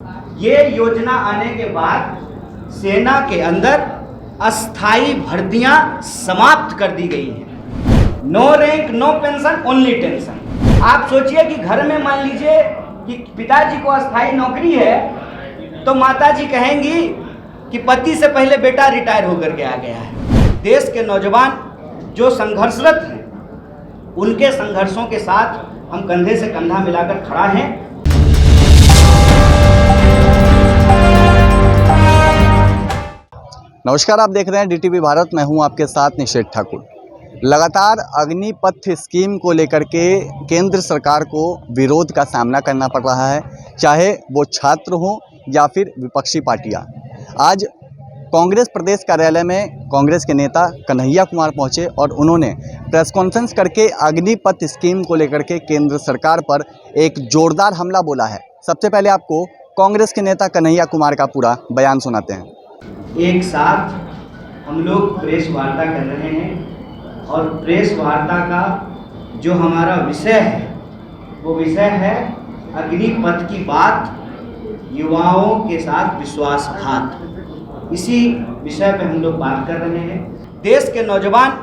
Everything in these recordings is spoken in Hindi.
ये योजना आने के बाद सेना के अंदर अस्थाई भर्तियां समाप्त कर दी गई हैं। No rank no pension only tension. आप सोचिए कि घर में मान लीजिए कि पिताजी को अस्थाई नौकरी है तो माताजी कहेंगी कि पति से पहले बेटा रिटायर होकर के आ गया है। देश के नौजवान जो संघर्षरत हैं उनके संघर्षों के साथ हम कंधे से कंधा मिलाकर खड़ा हैं। नमस्कार, आप देख रहे हैं डीटीवी भारत। मैं हूं आपके साथ निषेध ठाकुर। लगातार अग्निपथ स्कीम को लेकर के केंद्र सरकार को विरोध का सामना करना पड़ रहा है, चाहे वो छात्र हों या फिर विपक्षी पार्टियां। आज कांग्रेस प्रदेश कार्यालय में कांग्रेस के नेता कन्हैया कुमार पहुंचे और उन्होंने प्रेस कॉन्फ्रेंस करके अग्निपथ स्कीम को लेकर के केंद्र सरकार पर एक जोरदार हमला बोला है। सबसे पहले आपको कांग्रेस के नेता कन्हैया कुमार का पूरा बयान सुनाते हैं। एक साथ हम लोग प्रेस वार्ता कर रहे हैं और प्रेस वार्ता का जो हमारा विषय है वो विषय है अग्निपथ की बात, युवाओं के साथ विश्वासघात। इसी विषय पे हम लोग बात कर रहे हैं। देश के नौजवान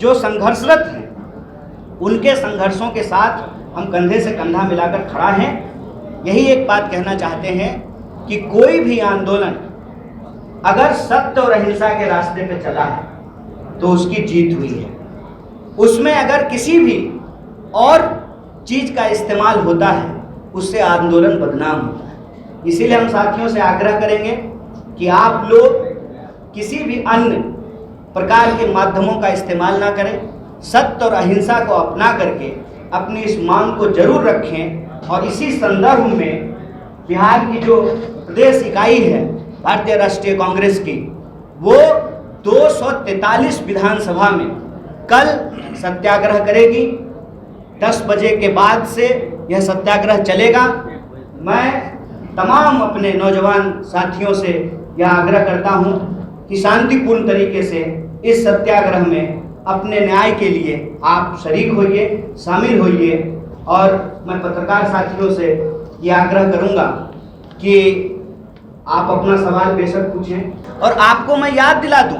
जो संघर्षरत हैं उनके संघर्षों के साथ हम कंधे से कंधा मिलाकर खड़ा हैं। यही एक बात कहना चाहते हैं कि कोई भी आंदोलन अगर सत्य और अहिंसा के रास्ते पे चला है तो उसकी जीत हुई है। उसमें अगर किसी भी और चीज़ का इस्तेमाल होता है उससे आंदोलन बदनाम होता है। इसीलिए हम साथियों से आग्रह करेंगे कि आप लोग किसी भी अन्य प्रकार के माध्यमों का इस्तेमाल ना करें। सत्य और अहिंसा को अपना करके अपनी इस मांग को जरूर रखें। और इसी संदर्भ में बिहार की जो प्रदेश इकाई है भारतीय राष्ट्रीय कांग्रेस की, वो 243 विधानसभा में कल सत्याग्रह करेगी। 10 बजे के बाद से यह सत्याग्रह चलेगा। मैं तमाम अपने नौजवान साथियों से यह आग्रह करता हूं कि शांतिपूर्ण तरीके से इस सत्याग्रह में अपने न्याय के लिए आप शरीक होइए, शामिल होइए। और मैं पत्रकार साथियों से यह आग्रह करूंगा कि आप अपना सवाल बेशक पूछें। और आपको मैं याद दिला दूं,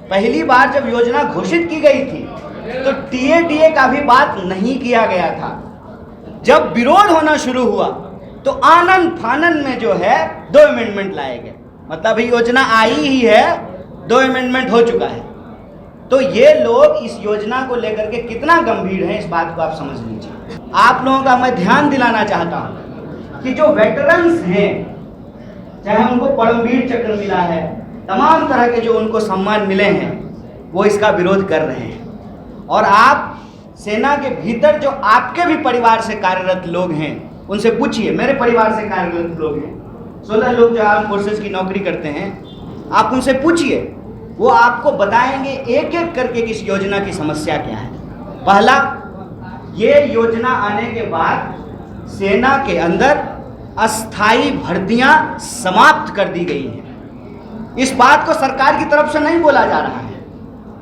पहली बार जब योजना घोषित की गई थी तो टीए का भी बात नहीं किया गया था। जब विरोध होना शुरू हुआ तो आनन फानन में जो है 2 अमेंडमेंट लाए गए। मतलब ये योजना आई ही है, 2 अमेंडमेंट हो चुका है। तो ये लोग इस योजना को लेकर के कितना गंभीर हैं, इस बात को आप समझ लीजिए। आप लोगों का मैं ध्यान दिलाना चाहता हूँ कि जो वेटरन्स हैं, चाहे उनको परमवीर चक्र मिला है, तमाम तरह के जो उनको सम्मान मिले हैं, वो इसका विरोध कर रहे हैं। और आप सेना के भीतर जो आपके भी परिवार से कार्यरत लोग हैं उनसे पूछिए। मेरे परिवार से कार्यरत लोग हैं, 16 लोग जो आर्म फोर्सेस की नौकरी करते हैं, आप उनसे पूछिए, वो आपको बताएंगे एक एक करके कि इस योजना की समस्या क्या है। पहला, ये योजना आने के बाद सेना के अंदर अस्थाई भर्तियां समाप्त कर दी गई हैं। इस बात को सरकार की तरफ से नहीं बोला जा रहा है,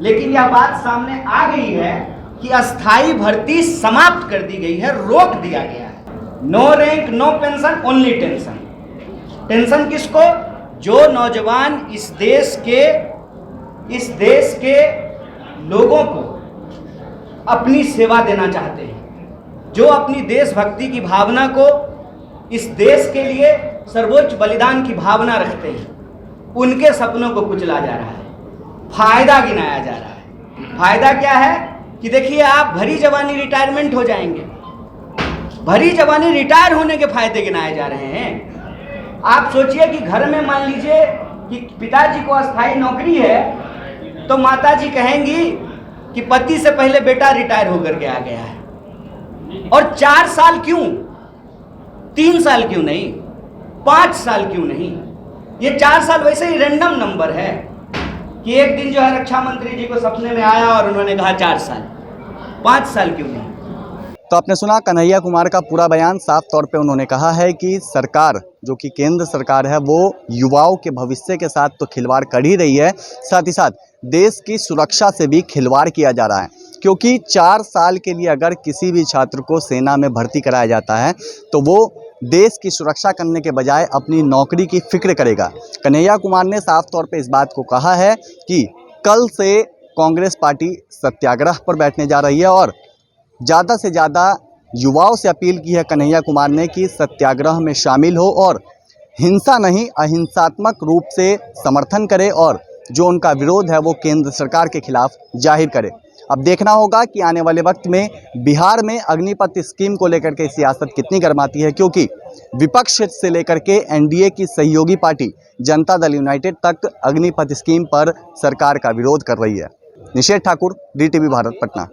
लेकिन यह बात सामने आ गई है कि अस्थाई भर्ती समाप्त कर दी गई है, रोक दिया गया है। No rank no pension only tension. Tension किसको? जो नौजवान इस देश के लोगों को अपनी सेवा देना चाहते हैं, जो अपनी देशभक्ति की भावना को, इस देश के लिए सर्वोच्च बलिदान की भावना रखते हैं, उनके सपनों को कुचला जा रहा है, फायदा गिनाया जा रहा है। फायदा क्या है कि देखिए, आप भरी जवानी रिटायरमेंट हो जाएंगे। भरी जवानी रिटायर होने के फायदे गिनाए जा रहे हैं। आप सोचिए कि घर में मान लीजिए कि पिताजी को अस्थाई नौकरी है तो माताजी कहेंगी कि पति से पहले बेटा रिटायर होकर के आ गया है। और 4 साल क्यों, 3 साल क्यों नहीं, 5 साल क्यों नहीं? ये 4 साल वैसे ही रैंडम नंबर है कि एक दिन जो है रक्षा मंत्री जी को सपने में आया और उन्होंने कहा 4 साल, 5 साल क्यों नहीं? तो आपने सुना कन्हैया कुमार का पूरा बयान। साफ तौर पे उन्होंने कहा है कि सरकार, जो कि केंद्र सरकार है, वो युवाओं के भविष्य के साथ तो खिलवाड़ कर ही रही है, साथ ही साथ देश की सुरक्षा से भी खिलवाड़ किया जा रहा है। क्योंकि 4 साल के लिए अगर किसी भी छात्र को सेना में भर्ती कराया जाता है तो वो देश की सुरक्षा करने के बजाय अपनी नौकरी की फिक्र करेगा। कन्हैया कुमार ने साफ तौर पे इस बात को कहा है कि कल से कांग्रेस पार्टी सत्याग्रह पर बैठने जा रही है और ज़्यादा से ज़्यादा युवाओं से अपील की है कन्हैया कुमार ने कि सत्याग्रह में शामिल हो और हिंसा नहीं अहिंसात्मक रूप से समर्थन करे और जो उनका विरोध है वो केंद्र सरकार के खिलाफ जाहिर करे। अब देखना होगा कि आने वाले वक्त में बिहार में अग्निपथ स्कीम को लेकर के सियासत कितनी गर्माती है, क्योंकि विपक्ष से लेकर के एनडीए की सहयोगी पार्टी जनता दल यूनाइटेड तक अग्निपथ स्कीम पर सरकार का विरोध कर रही है। निषेध ठाकुर, DTV भारत, पटना।